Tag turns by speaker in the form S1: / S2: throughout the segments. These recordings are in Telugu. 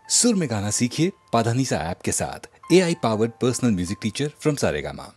S1: सुर में गाना सीखिए पाधानीसा ऐप के साथ। AI powered personal music teacher from Saregama.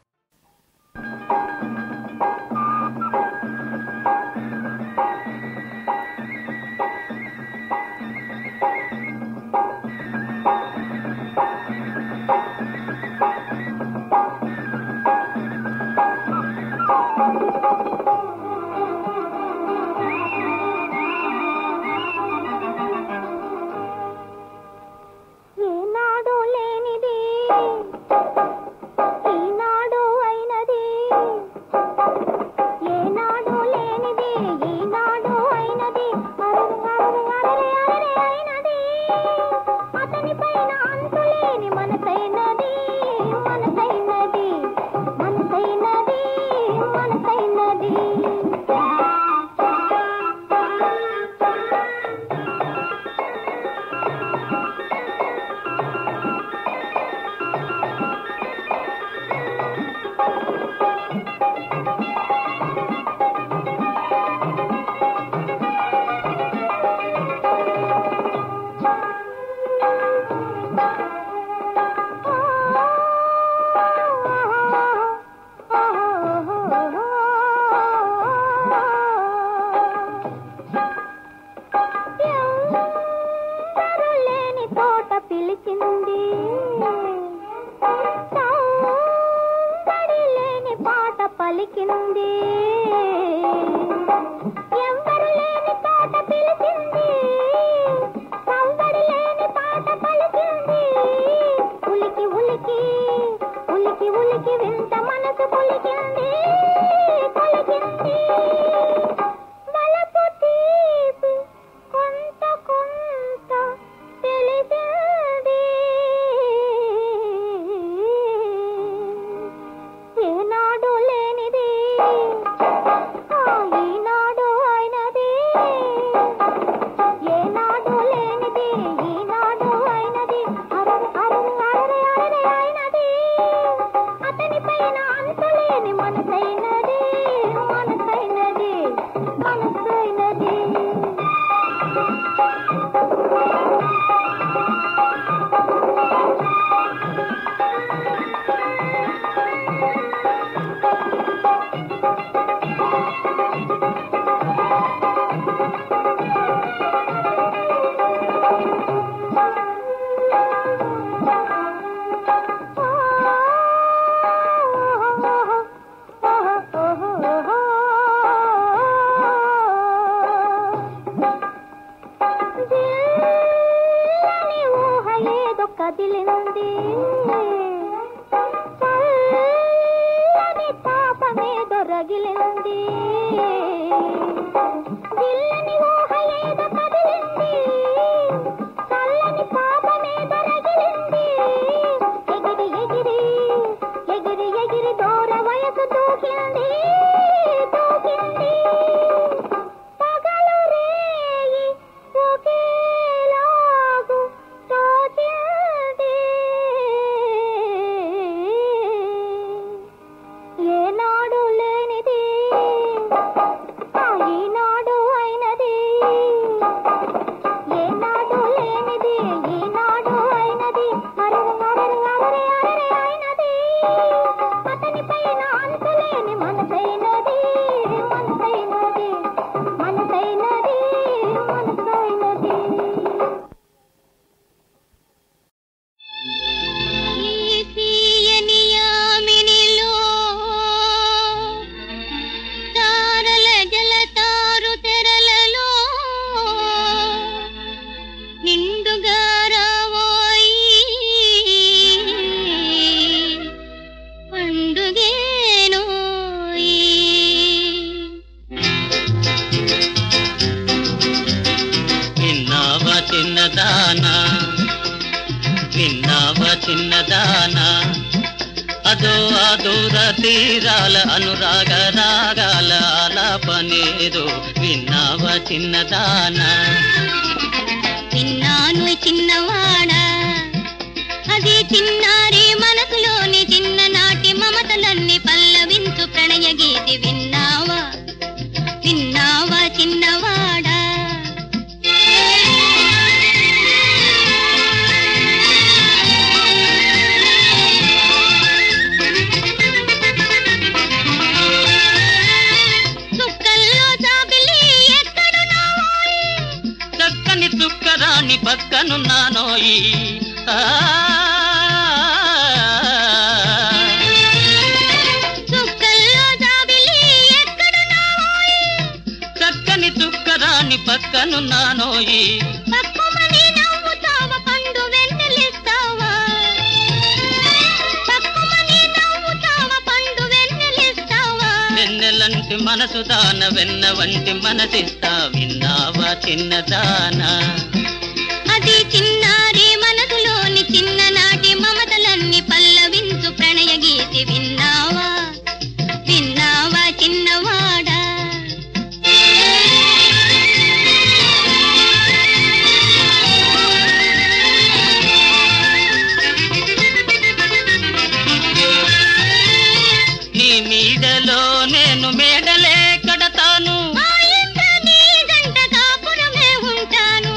S2: చిన్నవాడా పక్కనున్నానోయి. చక్కని చుక్కరాని పక్కనున్నానోయి. వెన్నెలంటి మనసు దాన వెన్న వంటి మనసిస్తా విన్నావా చిన్నదానా.
S3: అది చిన్నారి మనసులోని చిన్ననాటి మమతలన్నీ పల్లవించు ప్రణయ గీతి విన్నావా విన్నావా చిన్నవాడా.
S2: నీ మీడలో నేను మేడలే కడతాను.
S3: నీ గంట కాపురమే ఉంటాను.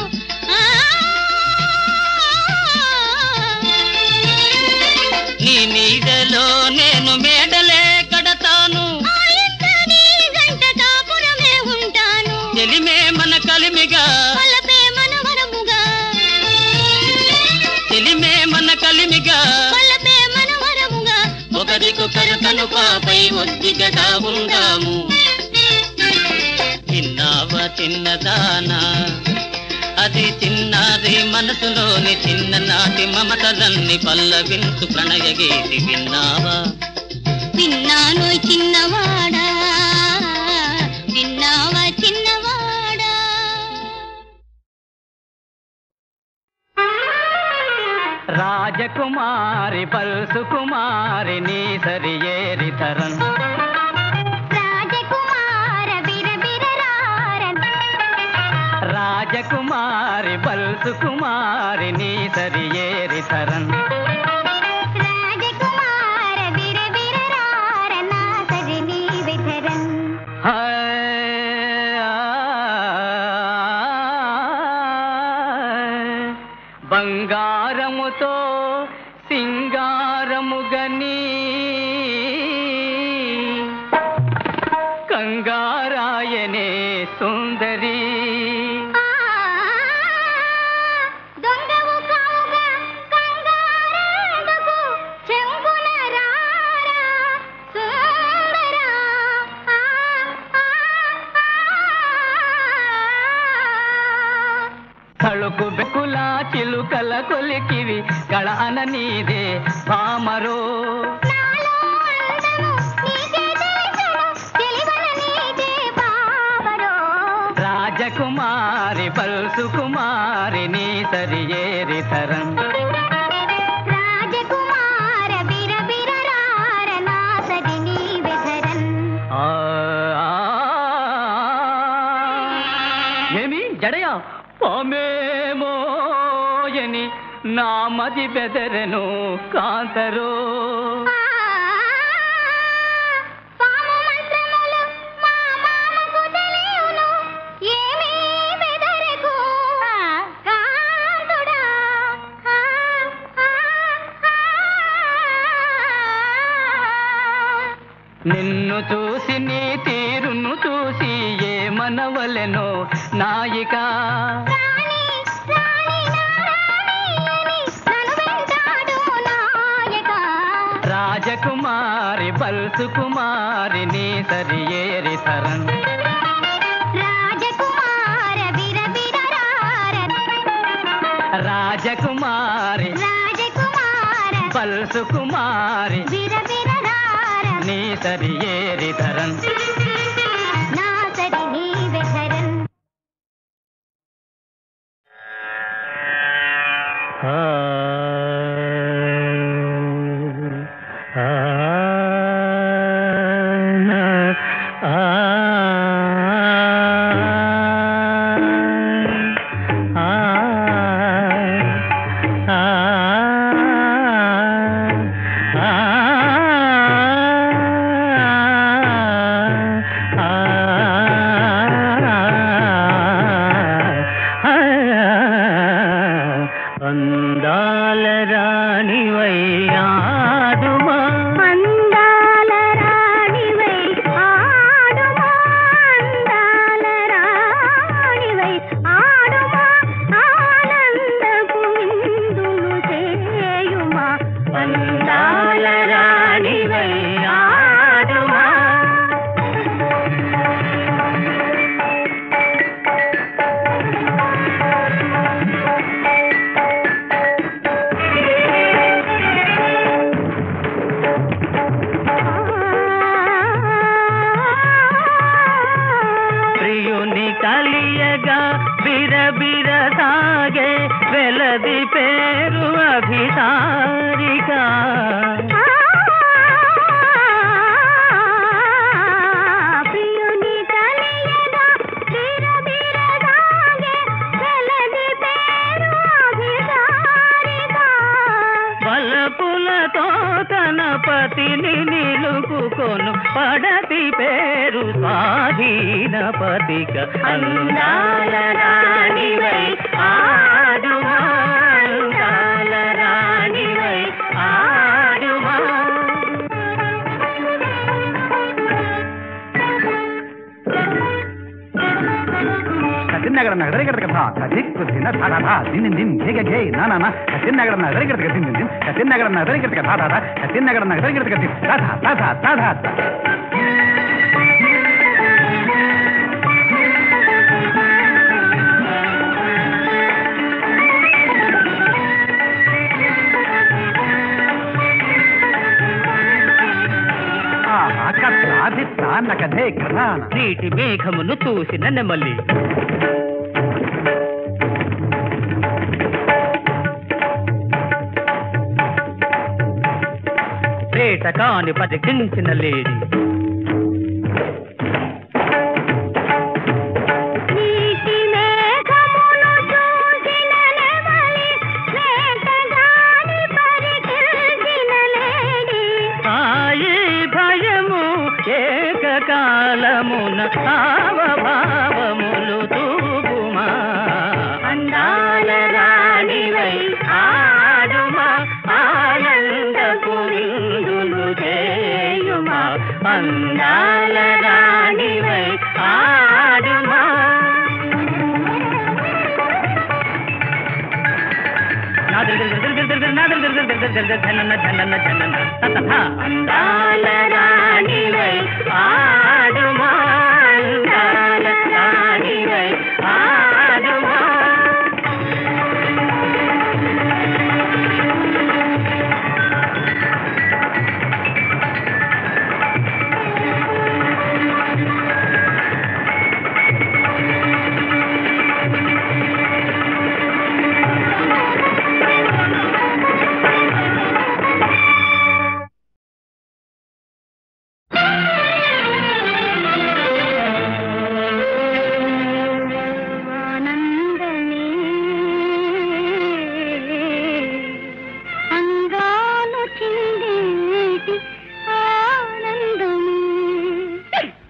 S2: నీ మీడలో నేను మేడలే కడతాను.
S3: నీ గంట కాపురమే ఉంటాను.
S2: చెలిమే మన కలిమిగా
S3: పలపే మన వరముగా.
S2: చెలిమే మన కలిమిగా
S3: పలపే మన వరముగా.
S2: ఒకరికొకరు కనుపాపై ఒద్దిగగా ఉందాము. విన్నావా చిన్నదానా. అది చిన్నారి మనసులోని చిన్ననాటి మమతలన్నీ పల్లవించు ప్రణయ గీతి విన్నావా.
S3: విన్నాను చిన్నవాడా విన్నావా చిన్నవాడా.
S2: రాజకుమారి పల్సు కుమారి నీ సరి ఏరి తరం. రాజకుమారి పల్సు కుమారి నీ సరి ఏరి తరం. బంగారముతో సింగారముగని కంగారాయనే సుందరి. కళకు బెక్కుల చిలుకల కొలికివి కళ అన నీదే పామరో. రాజకుమారి పల్సు కుమారి నీ సరి ఏరి తరం. ఏమి జడయా పామేమోయని నా మది బెదరెను కాంతరో. నిన్ను చూసి నీ తీరును చూసి ఏమనవలెనో నాయిక. రాజకుమారి పల్సు కుమారి నీ సరి ఏరి తరం. రాజకుమారి పల్సు కుమారి నీ సరి ఏరి తరం. అందాల రాణివై ఆడుమా.
S3: అందాల రాణివై ఆడుమా. అందాల రాణివై ఆడుమా. ఆనంద
S2: పేరు అభిసారిక
S3: ప్రియుని కలియగా బిరబిరగాగే గలది పేరు అభిసారిక
S2: వలపులతో తన పతిని నిలుపుకొను పడతి పేరు స్వాధీనపతిక అందాల రాణివై ఆడుమా అందాల రాణివై ఆడుమా
S4: కసిన్నగర నగరిగడ కథ కజిక్కుదిన ధాధ దిన్ దిన్ ఘే ఘే నానా కసిన్నగర నగరిగడ కథ దిన్ దిన్ కసిన్నగర నగరిగడ కథ ధాధ కసిన్నగర నగరిగడ కథ ధాధ ధాధ ధాధ
S2: నీటి మేఘమును చూసిన నెమలి పేట కాని పదికించిన లేడి
S3: నీటి మేఘమును చూసిన నెమలి వేటగాని పరికిల్చిన లేడి
S2: సాయి భయము ఏకకాలమున భావములు తూపుమా అందాల రాణివై ఆడుమా ఆనందపు విందులు చేయుమా అందాల రాణివై ఆడుమా అందాల రాణివై ఆడుమా అందాల రాణివై ఆడుమా
S3: ఆనందమే అందాలు చిందేటి ఆనందమే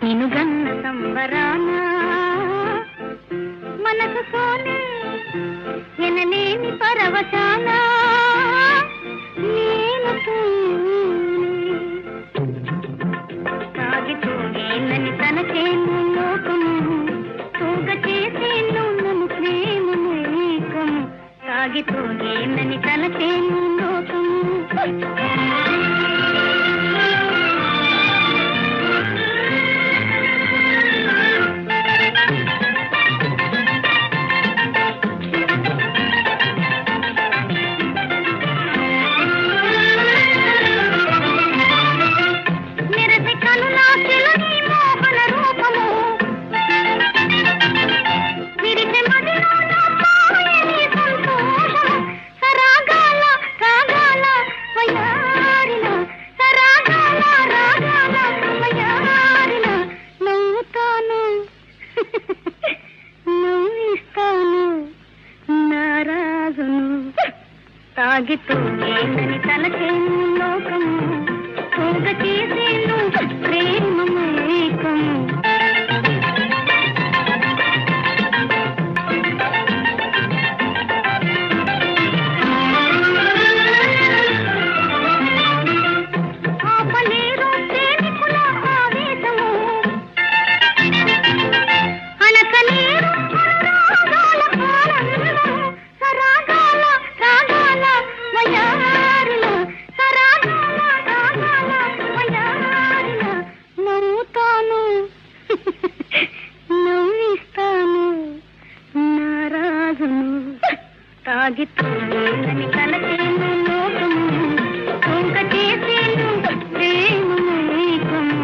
S3: నిన్ను గన్న సంబరాన మనసు సోనే ఎనలేని పరవశాన నేను సాగితూనేనని తనకేను లోకము తూగ చేసేను నన్ను ప్రేమమేకము సాగితూనేనని తనకేను లోకము మెరసి కనులాశల నీ మోహన రూపము విరిసె మదిలో నా మాయని సంతోషము సరాగాల రాగాల వయారిన సరాగాల రాగాల వయారిన నవ్వుతాను నవ్విస్తాను నారాజును తాగితూ ఏందని తలచేను లోకము తూగ చేసేను ప్రేమమేకము ఆపలేరు ప్రేమికుల ఆవేశము అణకలేరు అనురాగాల ఆనందము సరాగాల రాగాల వయారుల సరాగాల రాగాల వయారుల నవ్వుతాను నవ్విస్తాను నారాజును తాగితూ లేదని తలచేను లోకము తూగ చేసేను ప్రేమమేకము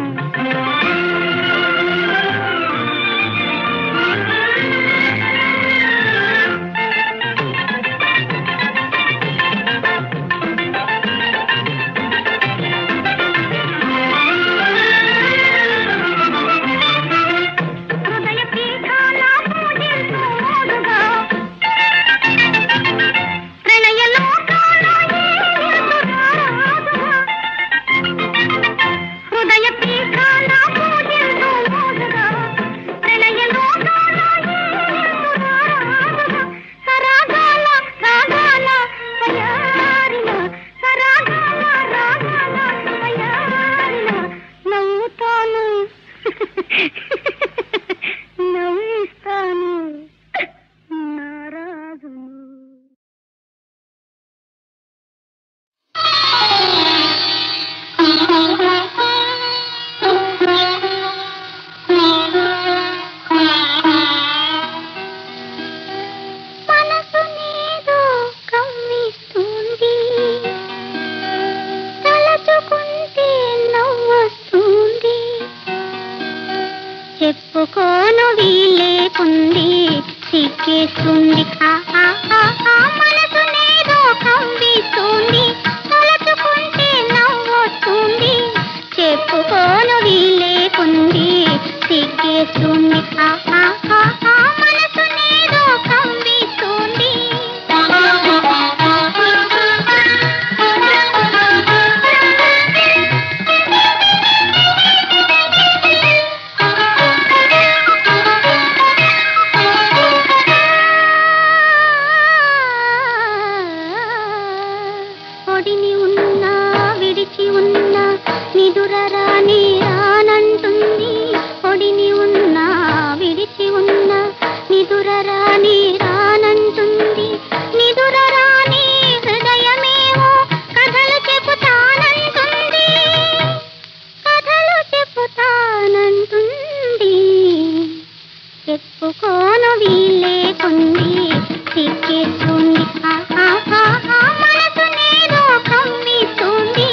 S3: సిగ్గేస్తుంది మనసునేదో కవ్విస్తుంది తలచుకుంటే నవ్వొస్తుంది చెప్పుకోను వీలేకుంది సిగ్గేస్తుంది మనసునేదో కవ్విస్తుంది ఒడిని ఉన్నా విడిచి ఉన్నా నిదురరాని రానంటుంది ఒడిని ఉన్నా విడిచి ఉన్నా నిదురరాని రానంటుంది నిదురరాని హృదయమేవో కథలు చెబుతానంటుంది కథలు చెబుతానంటుంది చెప్పుకోను వీలేకుంది సిగ్గేస్తుంది మనసునేదో కవ్విస్తుంది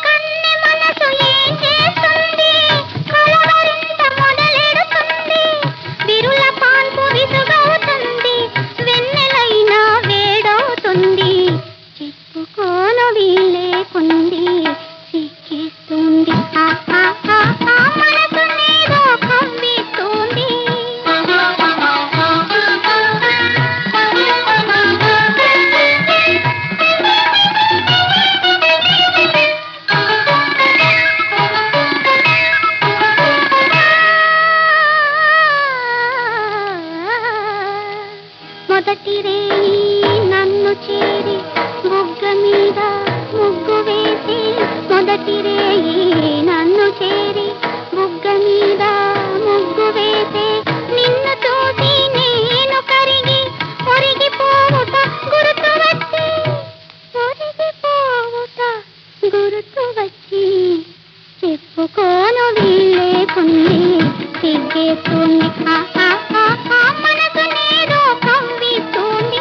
S3: కన్నె మనసు ఏం చేస్తుంది కలవరింత మొదలెడుతుంది విరుల పాన్పు విసుగవుతుంది వెన్నెలైనా వేడవుతుంది చెప్పుకోను వీలేకుంది సిగ్గేస్తుంది మనసునేదో కవ్విస్తుంది మొదటి రేయి నన్ను చేరి బుగ్గ మీద ముగ్గు వేసి మొదటి రేయి నన్ను చేరి బుగ్గ మీద ముగ్గు వేసి నిన్ను చూసి నేను కరిగి ఒరిగిపోవుట గుర్తు వచ్చి ఒరిగిపోవుట గుర్తు వచ్చి చెప్పుకోను వీలేకుంది సిగ్గేస్తుంది మనసునేదో కవ్విస్తుంది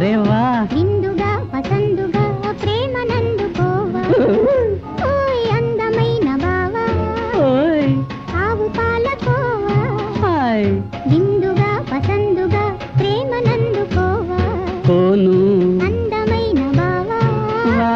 S5: వారే వా
S3: విందుగా పసందుగా ప్రేమ నందుకోవా ఓయ్ అందమైన బావా
S5: ఓయ్
S3: ఆవు పాలకోవా
S5: హాయ్
S3: విందుగా పసందుగా ప్రేమ నందుకోవా
S5: కోను
S3: అందమైన బావా
S5: వా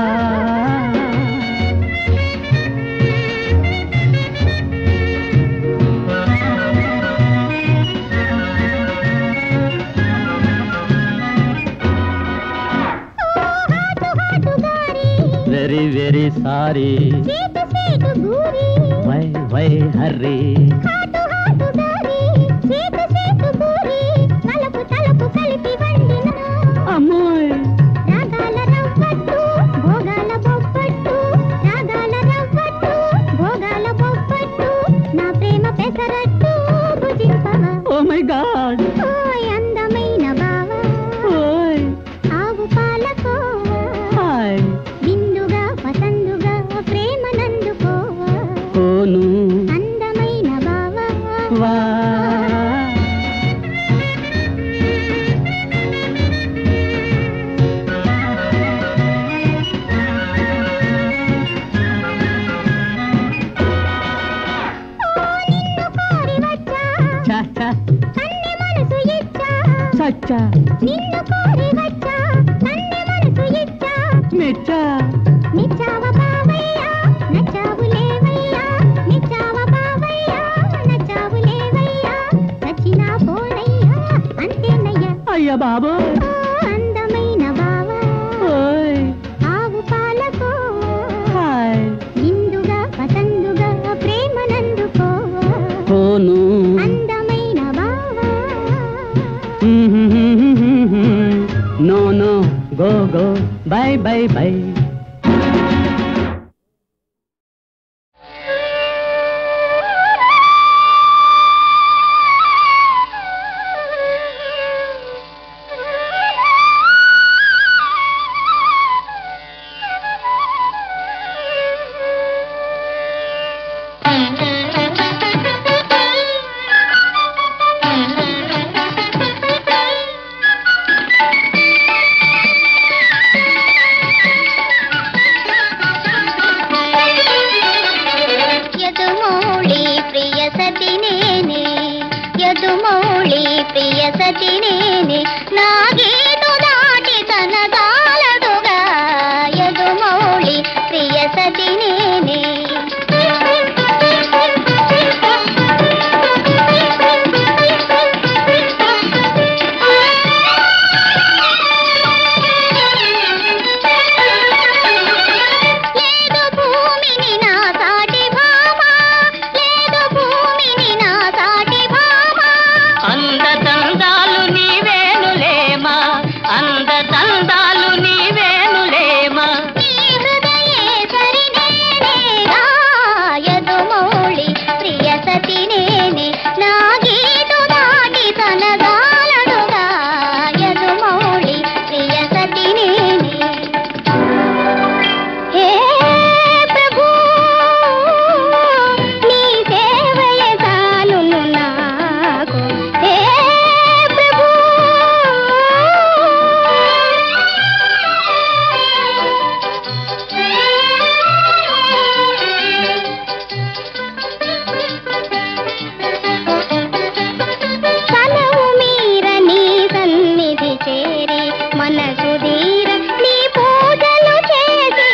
S5: వెరీ వెరీ సారీ
S3: చేతు చేతు గూరి
S5: వై వై హర్రీ
S3: హాటు హాటు దారి చేతు చేతు గూరి నలుపు తలుపు కలిపి వండిన
S5: అమ్మోయ్
S3: రాగాల రవ్వట్టు భోగాల బొబ్బట్టు రాగాల రవ్వట్టు భోగాల బొబ్బట్టు నా ప్రేమ పెసరట్టు భుజింపవా
S5: ఓ మై గాడ్
S3: ఓయ్ అందమైన బావా
S5: ఓయ్
S3: ఆవు పాలకోవా
S5: హాయ్
S3: విందుగా పసందుగా ప్రేమ నందుకోవా
S5: కోను
S3: అందమైన బావా
S5: వా
S3: కోరి వచ్చా
S5: చా చా
S3: కన్నె మనసు ఇచ్చా
S5: సచ్చా
S3: నిన్ను కోరి వచ్చా కన్నె మనసు ఇచ్చా
S5: మెచ్చా
S3: నిచ్చావ బావయ్యా నచ్చావు లేవయ్యా నిచ్చావ బావయ్యా నచ్చావు లేవయ్యా సచ్చినా పోనయ్యా అంతేనయ్యా
S5: అయ్య బాబోయ్
S3: ఓ అందమైన బావా
S5: ఓయ్
S3: ఆవు పాలకోవా
S5: హాయ్
S3: విందుగా పసందుగా ప్రేమ నందుకోవా
S5: కోను
S3: అందమైన బావా
S5: no no go go bye bye bye
S3: Yadumouli ప్రియ సతి నేనే యదుమౌళి ప్రియ సతి నేనే నా గీటు దాటి తనగాలదుగా యదుమౌళి ప్రియ సతి నేనే లేదు భూమిని నా సాటి భామా లేదు భూమిని నా సాటి భామా
S2: అందతందాలు నీవేనులేమా అందతందాలు నీవేనులేమా
S3: నీ హృదయేశ్వరి నేనేగా యదుమౌళి ప్రియ సతి నేనే నా గీటు దాటి తనగాలడుగా యదుమౌళి ప్రియ సతి నేనే హే ప్రభు నీ సేవయే చాలును నాకు హే ప్రభు కలవు మీర నీ సన్నిధి చేరి మనసు తీర నీ పూజలు చేసి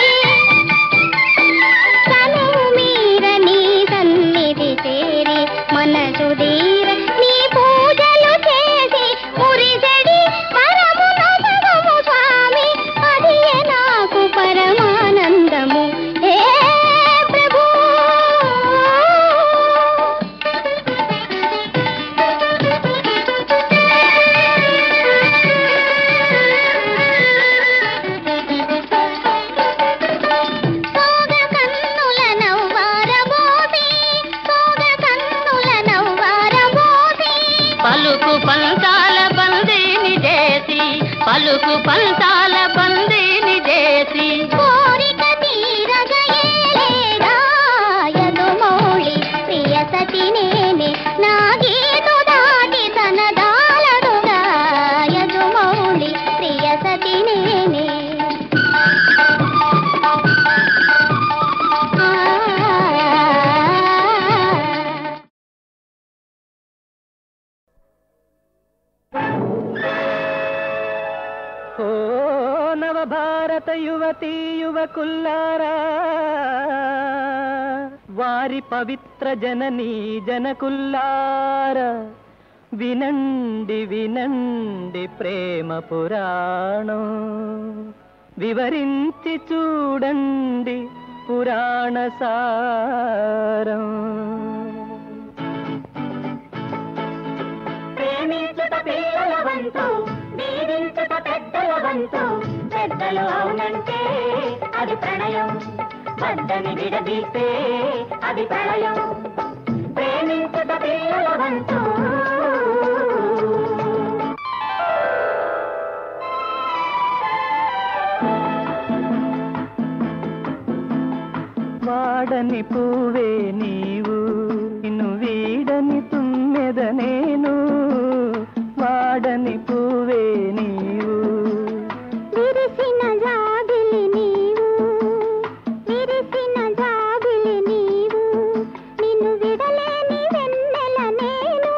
S3: కలవు మీర నీ సన్నిధి చేరి మనసు తీర నీ పూజలు చేసి మురిసెడి పరము నొసగము స్వామి అదియే నాకు పరమానందము హే ప్రభు సోగ కన్నుల నవ్వారబోసి సోగ కన్నుల నవ్వారబోసి
S2: పలుకు పంతాల బందీని చేసి పలుకు పంతాల బందీని చేసి
S3: కోరిక తీరగయేలేగా యదుమౌళి ప్రియ సతి నేనే నా గీటు దాటి తనదాలడుగా యదుమౌళి ప్రియ సతి
S5: భారత యువతీ యువకుల్లారా, వారి పవిత్ర జననీ జనకుల్లారా, వినండి వినండి ప్రేమ పురాణం, వివరించి చూడండి పురాణ సారం.
S3: ప్రేమించుట పిల్లల వంతు, దీవించుట పెద్దల వంతు. పెద్దలు అవునంటే అది ప్రణయం, వద్దని విడదీస్తే అది ప్రళయం. ప్రేమించుట పిల్లల వంతు.
S5: వాడని పువ్వే నీవు, నిన్ను వీడని తుమ్మెద నేను. వాడని పువ్వే నీవు,
S3: విరిసిన జాబిలి నీవు, విరిసిన జాబిలి నీవు. నిన్ను విడలేని వెన్నెల నేను,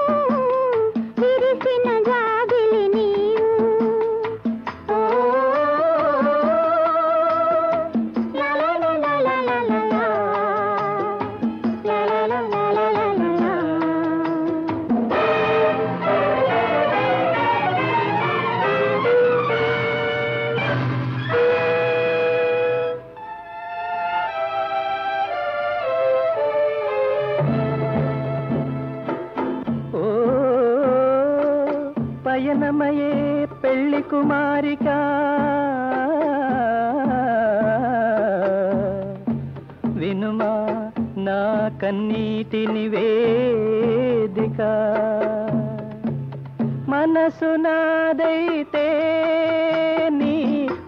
S3: విరిసిన జాబిలి నీవు. ఓ లా లా లా లా లా లా లా లా లా లా లా లా లా.
S5: ఓ పయనమయే పెళ్లి కుమారిక, వినుమా నా కన్నీటి నివేదిక. మనసు నాదైతే నీ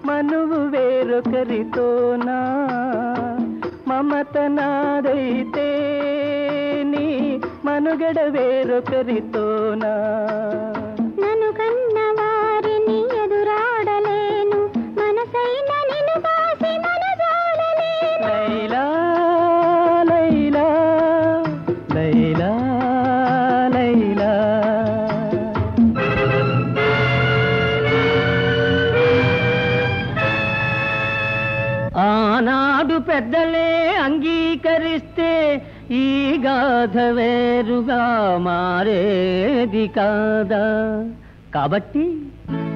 S5: మనువు వేరొకరితోనా, మమత నాదైతే నీ మనుగడ వేరొకరితోనా.
S3: నన్ను కన్న వారిని ఎదురాడలేను, మనసైన నిన్ను కాసి మనజాడలేను.
S5: లైలా లైలా లైలా లైలా. ఆనాడు పెద్దలే అంగీకరిస్తే ఈ గాథ వేరుగా మారేది కాదా. కాబట్టి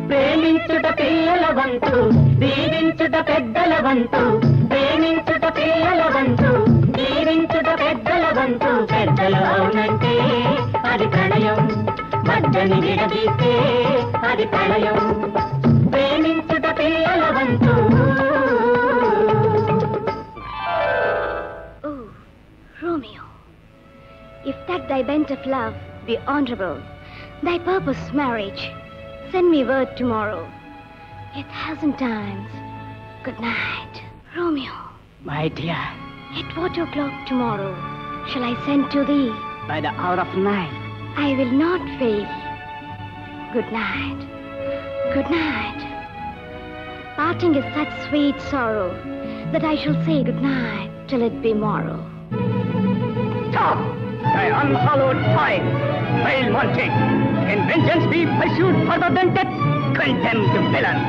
S3: ప్రేమించుట పిల్లల వంతు, దీవించుట పెద్దల వంతు. ప్రేమించుట పిల్లల వంతు, దీవించుట పెద్దల వంతు. పెద్దలు అవునంటే అది ప్రణయం, వద్దని విడదీస్తే అది ప్రళయం. ప్రేమించుట పిల్లల వంతు. Oh, Romeo, if that thy bent of love be honorable, thy purpose marriage, send me word tomorrow. 1,000 times good night, Romeo.
S5: my dear,
S3: At what o'clock tomorrow shall I send to thee?
S5: by the hour of 9.
S3: I will not fail. Good night, good night. Parting is such sweet sorrow that I shall say good night till it be morrow.
S4: Stop! Thy unhallowed fire, vile wanting. Can vengeance be pursued further than death? Condemned villain!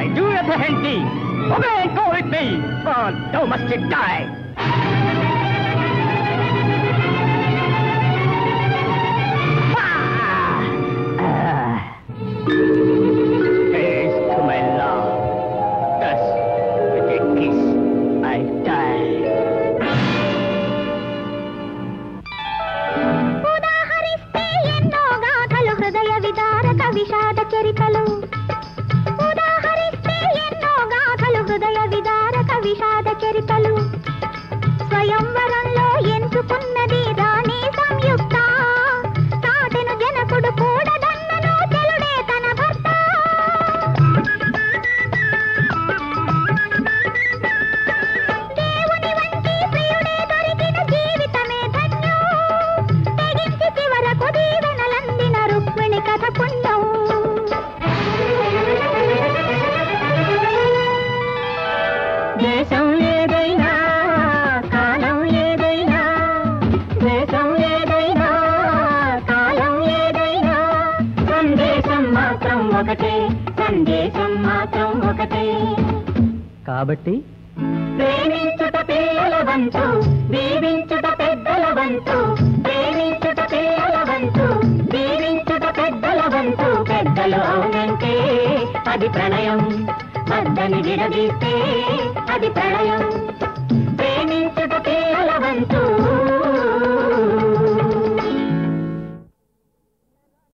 S4: I do apprehend thee. Obey and go with me, or thou must die. Haste to my love. Thus, with a kiss, I die.
S3: ఉదాహరిస్తే ఎన్నో గాథలు హృదయ విదారక విషాద చరితలు. ఉదాహరిస్తే ఎన్నో గాథలు హృదయ విదారక విషాద చరితలు. స్వయంవరంలో ఎంచుకున్నది రాణి సంయుక్త. సాటెను జనకుడు కూడదన్నను చెలుడే తన భర్త. దేవుని వంటి ప్రియుడే దొరికిన జీవితమే ధన్యం. తెగించి చివరకు దీవెనలందిన రుక్మిణి కథ పుణ్యం.
S5: దేశం ఏదైనా కాలం ఏదైనా, దేశం ఏదైనా కాలం ఏదైనా, సందేశం మాత్రం ఒకటే, సందేశం మాత్రం ఒకటే. కాబట్టి
S6: ప్రేమించుట పిల్లల వంతు, దీవించుట పెద్దల వంతు. ప్రేమించుట పిల్లల వంతు, దీవించుట పెద్దల వంతు. పెద్దలు అవునంటే అది ప్రణయం, వద్దని విడదీస్తే అది ప్రళయం. ప్రేమించుట పిల్లల వంతు,